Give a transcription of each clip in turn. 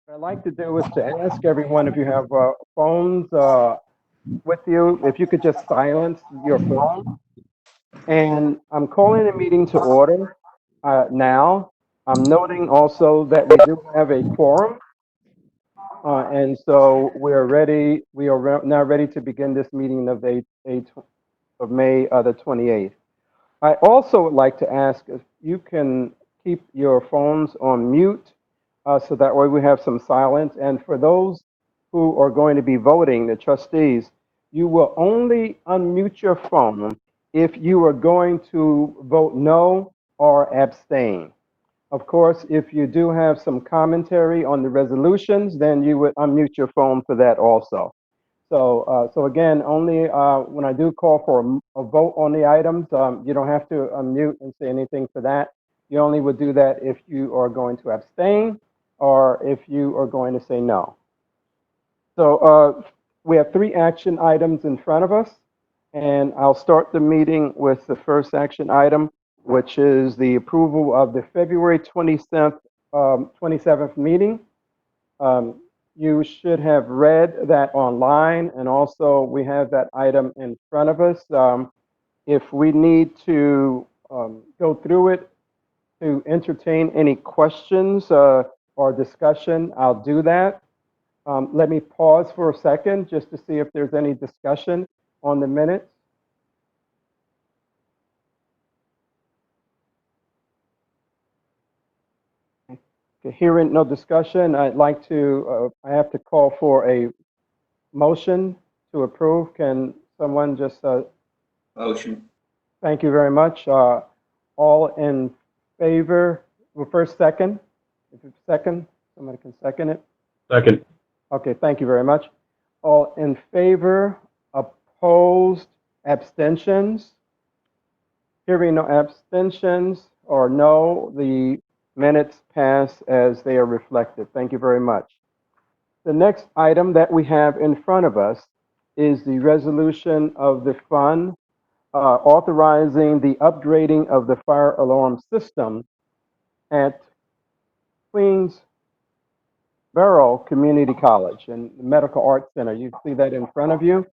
What I'd like to do is to ask everyone if you have phones with you, if you could just silence your phone. And I'm calling the meeting to order now. I'm noting also that we do have a quorum, and so we're ready. We are now ready to begin this meeting of 8 of May the 28th. I also would like to ask if you can keep your phones on mute so that way we have some silence. And for those who are going to be voting, the trustees, you will only unmute your phone if you are going to vote no or abstain. Of course, if you do have some commentary on the resolutions, then you would unmute your phone for that also. So again, only when I do call for a vote on the items, you don't have to unmute and say anything for that. You only would do that if you are going to abstain or if you are going to say no. So we have three action items in front of us, and I'll start the meeting with the first action item, which is the approval of the February 27th meeting. Um, you should have read that online, and also we have that item in front of us. If we need to go through it to entertain any questions or discussion, I'll do that. Let me pause for a second just to see if there's any discussion on the minutes. Okay, hearing no discussion, I'd like to, I have to call for a motion to approve. Can someone just, Motion. thank you very much. All in favor, well, first, second, if it's second, somebody can second it. Second. Okay, thank you very much. All in favor, opposed, abstentions? Hearing no abstentions or no, the minutes pass as they are reflected. Thank you very much. The next item that we have in front of us is the resolution of the fund authorizing the upgrading of the fire alarm system at Queensborough Community College and Medical Arts Center. You see that in front of you.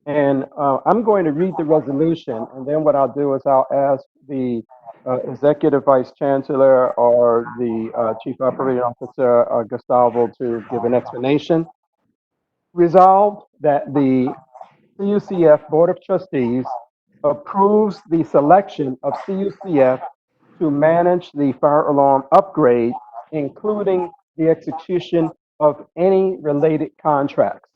And I'm going to read the resolution, and then what I'll do is I'll ask the Executive Vice Chancellor or the Chief Operating Officer, Gustavo, to give an explanation. Resolved that the CUCF Board of Trustees approves the selection of CUCF to manage the fire alarm upgrade, including the execution of any related contracts.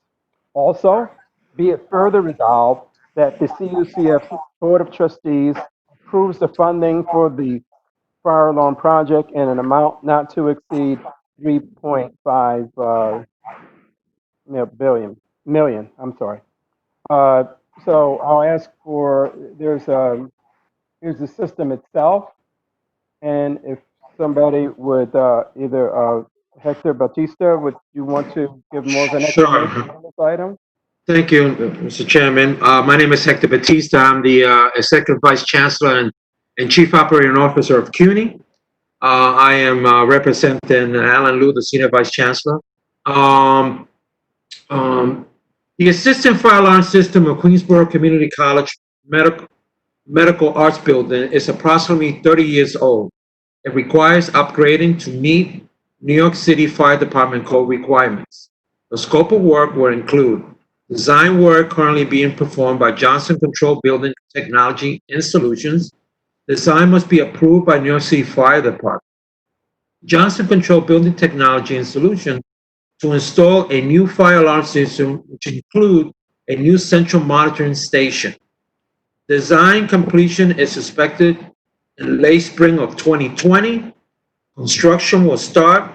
Also, be it further resolved that the CUCF Board of Trustees approves the funding for the fire alarm project in an amount not to exceed 3.5 million, I'm sorry. Uh, so I'll ask for, here's the system itself, and if somebody would, either Hector Batista, would you want to give more of an explanation Sure. on this item? Thank you, Mr. Chairman. My name is Hector Batista. I'm the Executive Vice Chancellor and Chief Operating Officer of CUNY. I am representing Alan Liu, the Senior Vice Chancellor. Um, um, the Assistant Fire Alarm System of Queensborough Community College Medical Arts Building is approximately 30 years old. It requires upgrading to meet New York City Fire Department code requirements. The scope of work will include design work currently being performed by Johnson Control Building Technology and Solutions. Design must be approved by New York City Fire Department. Johnson Control Building Technology and Solutions to install a new fire alarm system, which include a new central monitoring station. Design completion is expected in late spring of 2020. Construction will start,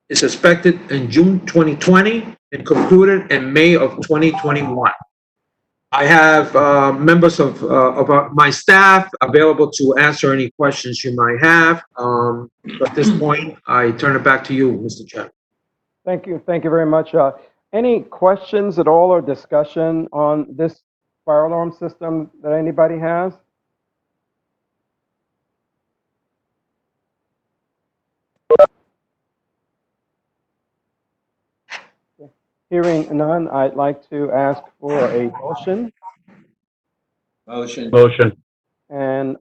is expected in June 2020 and concluded in May of 2021. I have members of my staff available to answer any questions you might have. At this point, I turn it back to you, Mr. Chairman. Thank you very much. Any questions at all or discussion on this fire alarm system that anybody has? Hearing none, I'd like to ask for a motion. Motion. And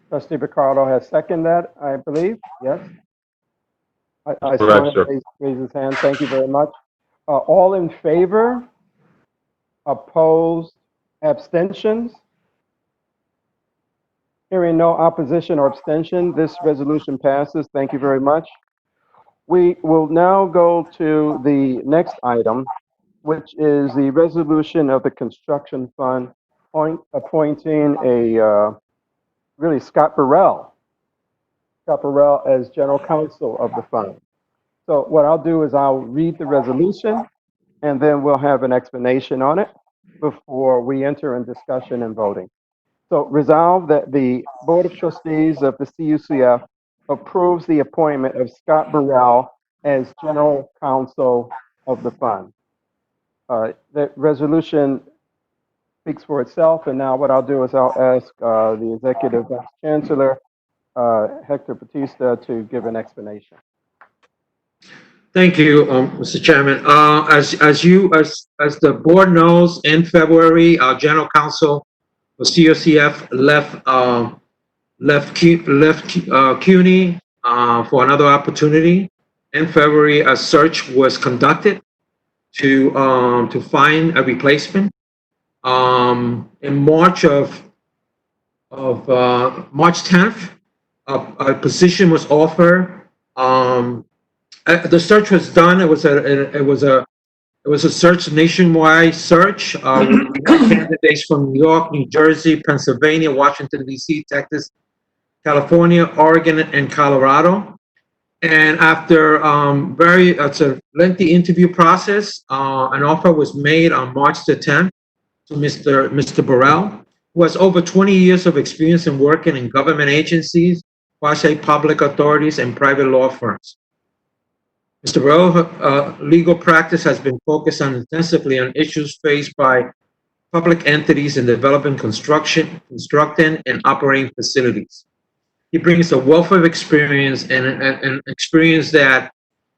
Trustee Ricardo has seconded that, I believe. Yes, I saw Correct, him sir. raise his hand. Thank you very much. All in favor? Opposed? Abstentions? Hearing no opposition or abstention, this resolution passes. Thank you very much. We will now go to the next item, which is the resolution of the construction fund appointing really Scott Burrell as general counsel of the fund. So what I'll do is I'll read the resolution and then we'll have an explanation on it before we enter in discussion and voting. So resolve that the Board of Trustees of the CUCF approves the appointment of Scott Burrell as general counsel of the fund. The resolution speaks for itself, and now what I'll do is I'll ask the Executive Vice Chancellor, Hector Batista, to give an explanation. Thank you, Mr. Chairman. As the board knows, in February, our general counsel for CUCF left CUNY for another opportunity. In February, a search was conducted to find a replacement. In March 10th, a position was offered. The search was done. It was a search, nationwide search. We had candidates from New York, New Jersey, Pennsylvania, Washington D.C., Texas, California, Oregon, and Colorado. And after it's a lengthy interview process, an offer was made on March the 10th to Mr. Burrell, who has over 20 years of experience in working in government agencies, quasi-public authorities, and private law firms. Mr. Burrell's legal practice has been focused intensively on issues faced by public entities in developing, constructing, and operating facilities. He brings a wealth of experience and experience that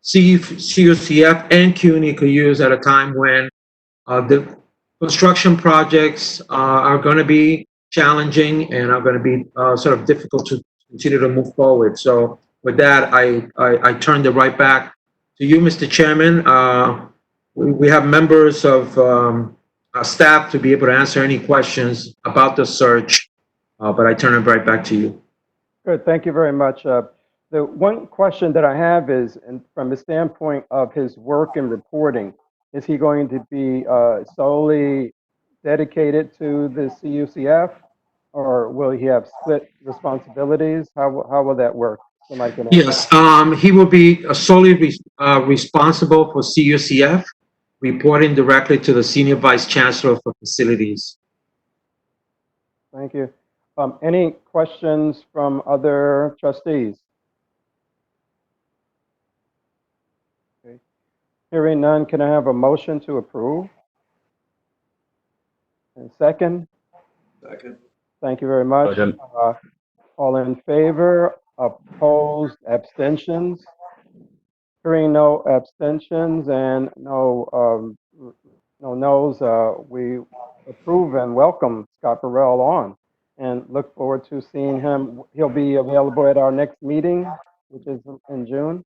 CUCF and CUNY could use at a time when the construction projects are going to be challenging and are going to be sort of difficult to continue to move forward. So with that, I turn it right back to you, Mr. Chairman. We have members of our staff to be able to answer any questions about the search, but I turn it right back to you. Good, thank you very much. The one question that I have is, and from the standpoint of his work and reporting, is he going to be solely dedicated to the CUCF, or will he have split responsibilities? How will that work? Somebody can answer. Yes, he will be solely responsible for CUCF, reporting directly to the Senior Vice Chancellor for Facilities. Thank you. Any questions from other trustees? Okay. Hearing none, can I have a motion to approve? And second? Second. Thank you very much. Second. All in favor? Opposed? Abstentions? Hearing no abstentions and no no's, we approve and welcome Scott Burrell on and look forward to seeing him. He'll be available at our next meeting, which is in June.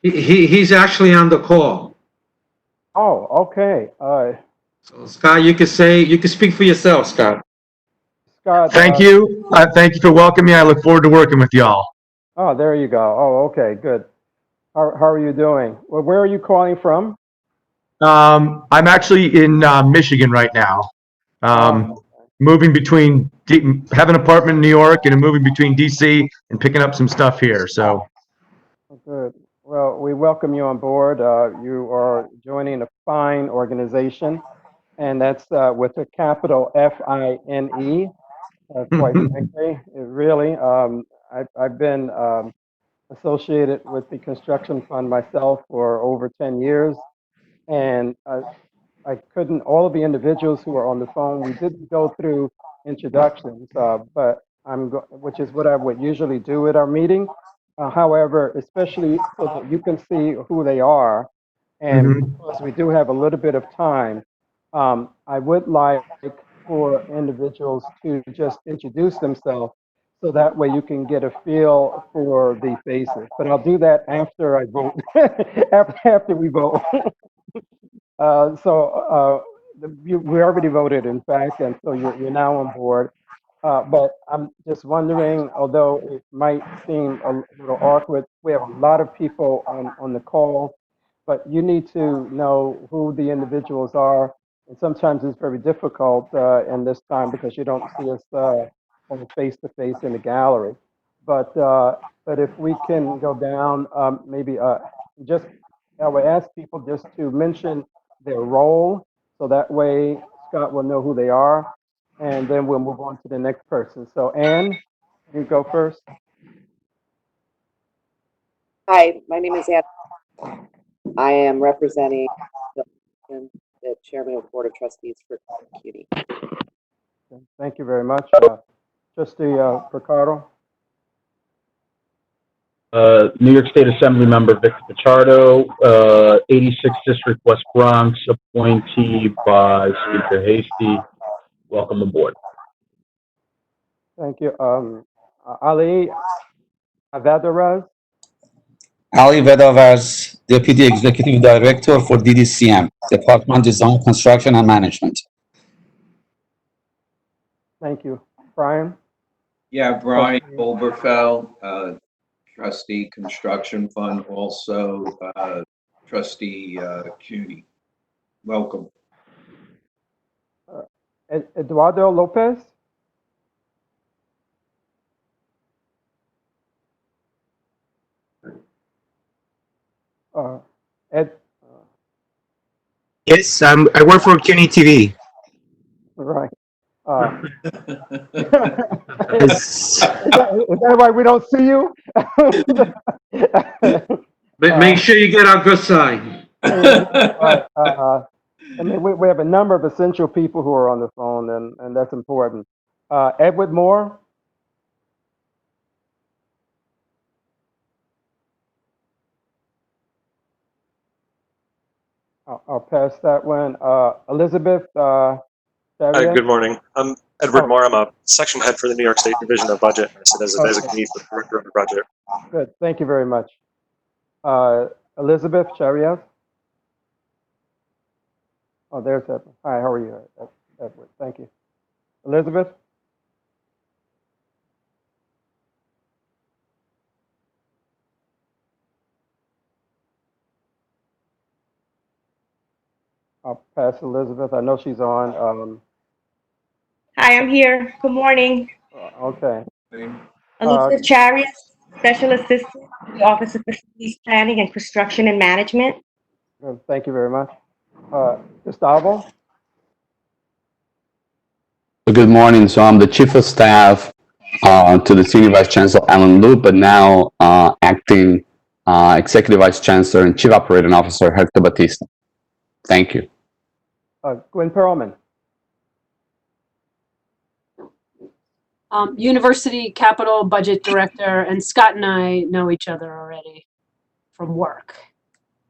He's actually on the call. Oh, okay. So Scott, you can speak for yourself, Scott. Scott. Thank you. Thank you for welcoming me. I look forward to working with y'all. Oh, there you go. Oh, okay, good. How are you doing? Well, where are you calling from? I'm actually in Michigan right now. Moving between, have an apartment in New York and moving between DC and picking up some stuff here. So. Good. Well, we welcome you on board. You are joining a fine organization, and that's with a capital FINE. Quite frankly, really. I've been associated with the construction fund myself for over 10 years, and I couldn't, all of the individuals who are on the phone, we did go through introductions, but which is what I would usually do at our meeting. However, especially so that you can see who they are, And Mhm. because we do have a little bit of time, I would like for individuals to just introduce themselves so that way you can get a feel for the faces. But I'll do that after I vote, after we vote. We already voted, in fact, and so you're now on board. But I'm just wondering, although it might seem a little awkward, we have a lot of people on the call, but you need to know who the individuals are. And sometimes it's very difficult in this time because you don't see us on face to face in the gallery. But but if we can go down, maybe just I would ask people just to mention their role, so that way Scott will know who they are, and then we'll move on to the next person. So Anne, you go first. Hi, my name is Ann. I am representing the chairman of the Board of Trustees for CUNY. Thank you very much. Trustee Ricardo. New York State Assembly Member Victor Pichardo, 86th District, West Bronx, appointee by Speaker Hasty. Welcome aboard. Thank you. Ali Avadaraz. Ali Vedavaz, Deputy Executive Director for DDCM, Department Design, Construction and Management. Thank you. Brian. Yeah, Brian Oberfeld, trustee construction fund, also trustee CUNY. Welcome. Eduardo Lopez. Ed. Yes, I work for CUNY TV. Right. Uh, Yes. is that why we don't see you? Make sure you get our good side. Right. I mean, we have a number of essential people who are on the phone, and that's important. Edward Moore. I'll pass that one. Elizabeth Hi, Xavier. good morning. I'm Edward Oh, Moore. I'm a section head for the New York State Division of Budget. I sit as a okay. designee for the Director of the Budget. Good. Thank you very much. Elizabeth Chariot. Oh, there's Edward. Hi, how are you, Edward? Thank you. Elizabeth. I'll pass Elizabeth. I know she's on. Hi, I'm here. Good morning. Okay. Elizabeth Chariot, Special Assistant to the Office of Facilities Planning and Construction and Management. Thank you very much. Gustavo. Good morning. So I'm the Chief of Staff to the Senior Vice Chancellor Alan Liu, but now acting Executive Vice Chancellor and Chief Operating Officer Hector Batista. Thank you. Gwen Perlman. University Capital Budget Director, and Scott and I know each other already from work.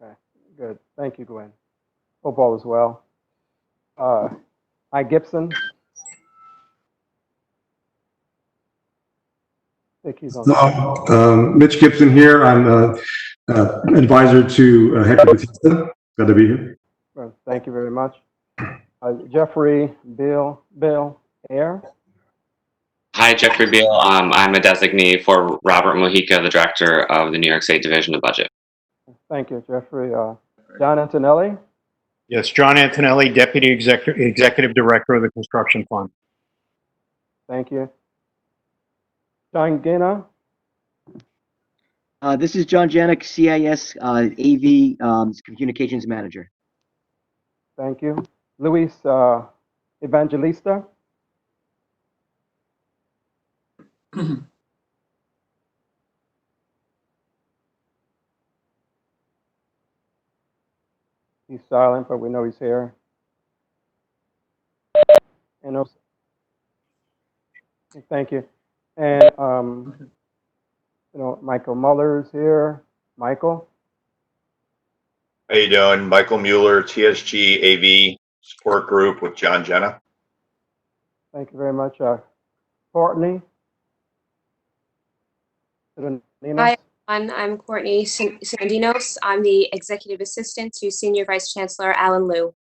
Okay, good. Thank you, Gwen. Hope all is well. Hi, Gibson. I think he's on. Mitch Gibson here. I'm advisor to Hector Batista. Glad to be here. Well, thank you very much. Jeffrey Bill Air. Hi, Jeffrey Beal. I'm a designee for Robert Mojica, the director of the New York State Division of Budget. Thank you, Jeffrey. John Antonelli. Yes, John Antonelli, Deputy Executive Director of the Construction Fund. Thank you. John Gina. This is John Janik, CIS AV Communications Manager. Thank you. Luis Evangelista. He's silent, but we know he's here. And also, thank you. And Michael Muller's here. Michael. How you doing? Michael Mueller, TSG AV Support Group with John Jenna. Thank you very much. Courtney? Hi, everyone. I'm Courtney Sandinos. I'm the Executive Assistant to Senior Vice Chancellor Alan Liu.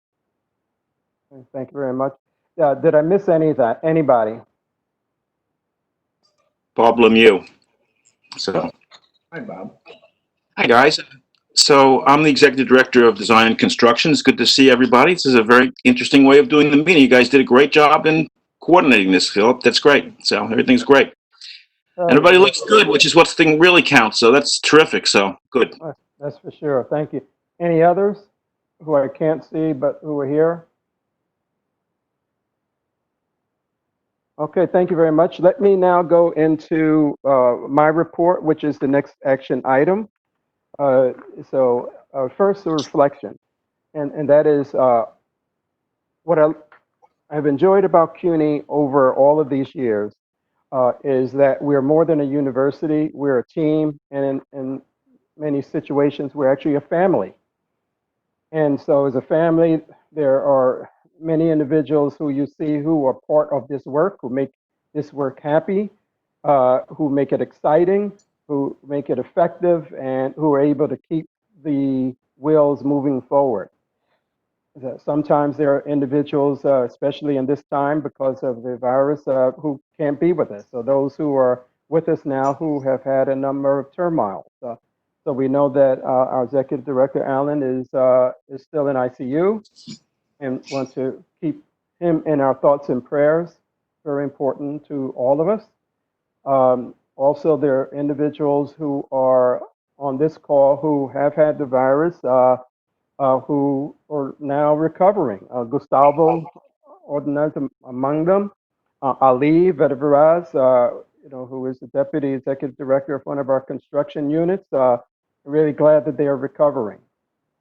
Thank you very much. Did I miss anybody? Bob Lemieux. So, Hi, Bob. hi guys. So I'm the Executive Director of Design and Construction. It's good to see everybody. This is a very interesting way of doing the meeting. You guys did a great job in coordinating this, Philip. That's great. So everything's great. Everybody looks good, which is what thing really counts. So that's terrific. So good. That's for sure. Thank you. Any others who I can't see but who are here? Okay, thank you very much. Let me now go into my report, which is the next action item. First, a reflection, and that is what I've enjoyed about CUNY over all of these years is that we're more than a university, we're a team, and in many situations, we're actually a family. And so as a family, there are many individuals who you see who are part of this work, who make this work happy, who make it exciting, who make it effective, and who are able to keep the wheels moving forward. Sometimes there are individuals, especially in this time because of the virus, who can't be with us. So those who are with us now who have had a number of turmoils. So we know that our executive director, Alan, is still in ICU and want to keep him in our thoughts and prayers. Very important to all of us. Also, there are individuals who are on this call who have had the virus, who are now recovering. Gustavo Ordonez among them. Ali Vetiveraz, who is the deputy executive director of one of our construction units. Really glad that they are recovering.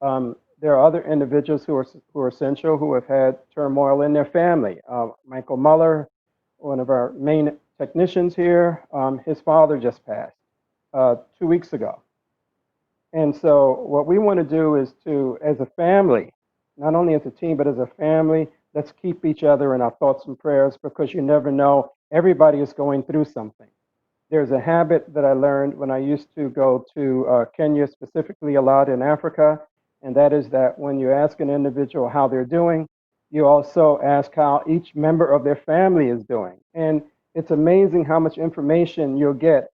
There are other individuals who are essential who have had turmoil in their family. Michael Muller, one of our main technicians here, his father just passed 2 weeks ago. And so what we want to do is to, as a family, not only as a team, but as a family, let's keep each other in our thoughts and prayers because you never know, everybody is going through something. There's a habit that I learned when I used to go to Kenya, specifically a lot in Africa, and that is that when you ask an individual how they're doing, you also ask how each member of their family is doing. And it's amazing how much information you'll get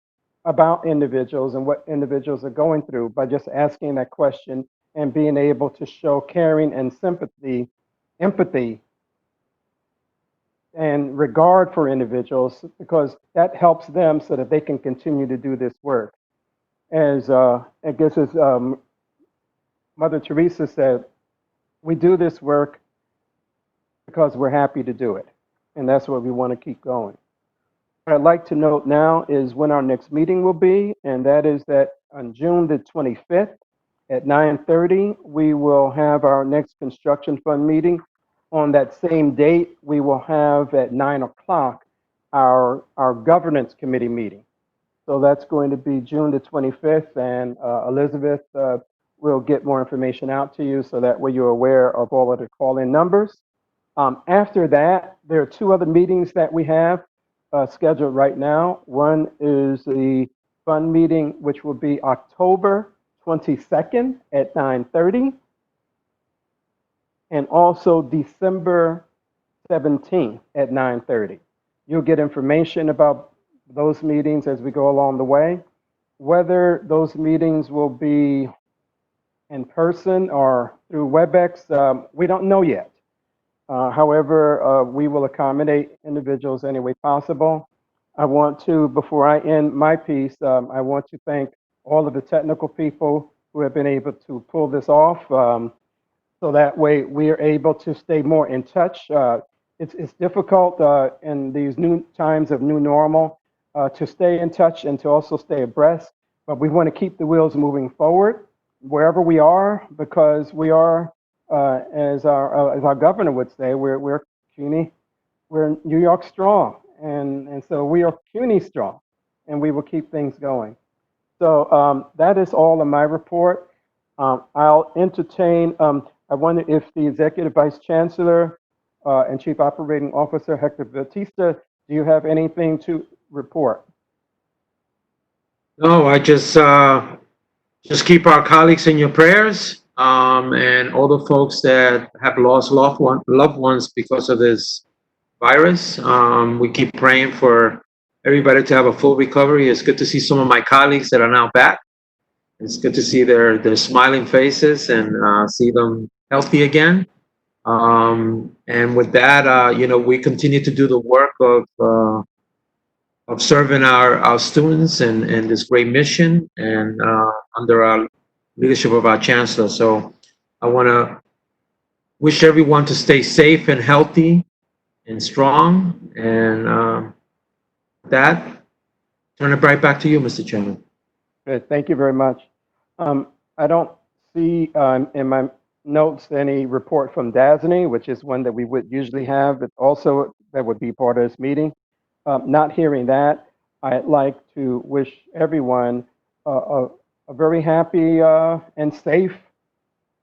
about individuals and what individuals are going through by just asking that question and being able to show caring and sympathy, empathy, and regard for individuals, because that helps them so that they can continue to do this work. As I guess as Mother Teresa said, we do this work because we're happy to do it. And that's what we want to keep going. What I'd like to note now is when our next meeting will be, and that is that on June the 25th at 9:30, we will have our next construction fund meeting. On that same date, we will have at 9 o'clock our governance committee meeting. So that's going to be June the 25th, and Elizabeth will get more information out to you so that way you're aware of all of the call-in numbers. After that, there are 2 other meetings that we have scheduled right now. One is the fund meeting, which will be October 22nd at 9:30, and also December 17th at 9:30. You'll get information about those meetings as we go along the way. Whether those meetings will be in person or through WebEx, we don't know yet. However, we will accommodate individuals any way possible. I want to, before I end my piece, I want to thank all of the technical people who have been able to pull this off. So that way we are able to stay more in touch. It's difficult in these new times of new normal to stay in touch and to also stay abreast, but we want to keep the wheels moving forward wherever we are, because we are, as our governor would say, we're CUNY, we're New York strong, and so we are CUNY strong, and we will keep things going. So that is all of my report. I'll entertain, I wonder if the Executive Vice Chancellor and Chief Operating Officer Hector Batista, do you have anything to report? No, I just keep our colleagues in your prayers, and all the folks that have lost loved ones because of this virus. We keep praying for everybody to have a full recovery. It's good to see some of my colleagues that are now back. It's good to see their smiling faces and see them healthy again. And with that, we continue to do the work of serving our students and this great mission and under our leadership of our chancellor. So I want to wish everyone to stay safe and healthy and strong. And that, turn it right back to you, Mr. Chairman. Good, thank you very much. I don't see in my notes any report from DASNY, which is one that we would usually have, but also that would be part of this meeting. Not hearing that, I'd like to wish everyone a very happy and safe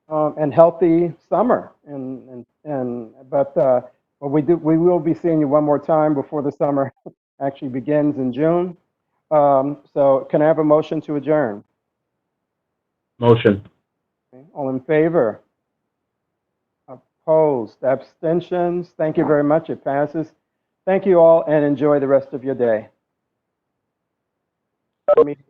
and healthy summer. But we will be seeing you one more time before the summer actually begins in June. So can I have a motion to adjourn? Motion. Okay, all in favor? Opposed? Abstentions? Thank you very much. It passes. Thank you all and enjoy the rest of your day. Meeting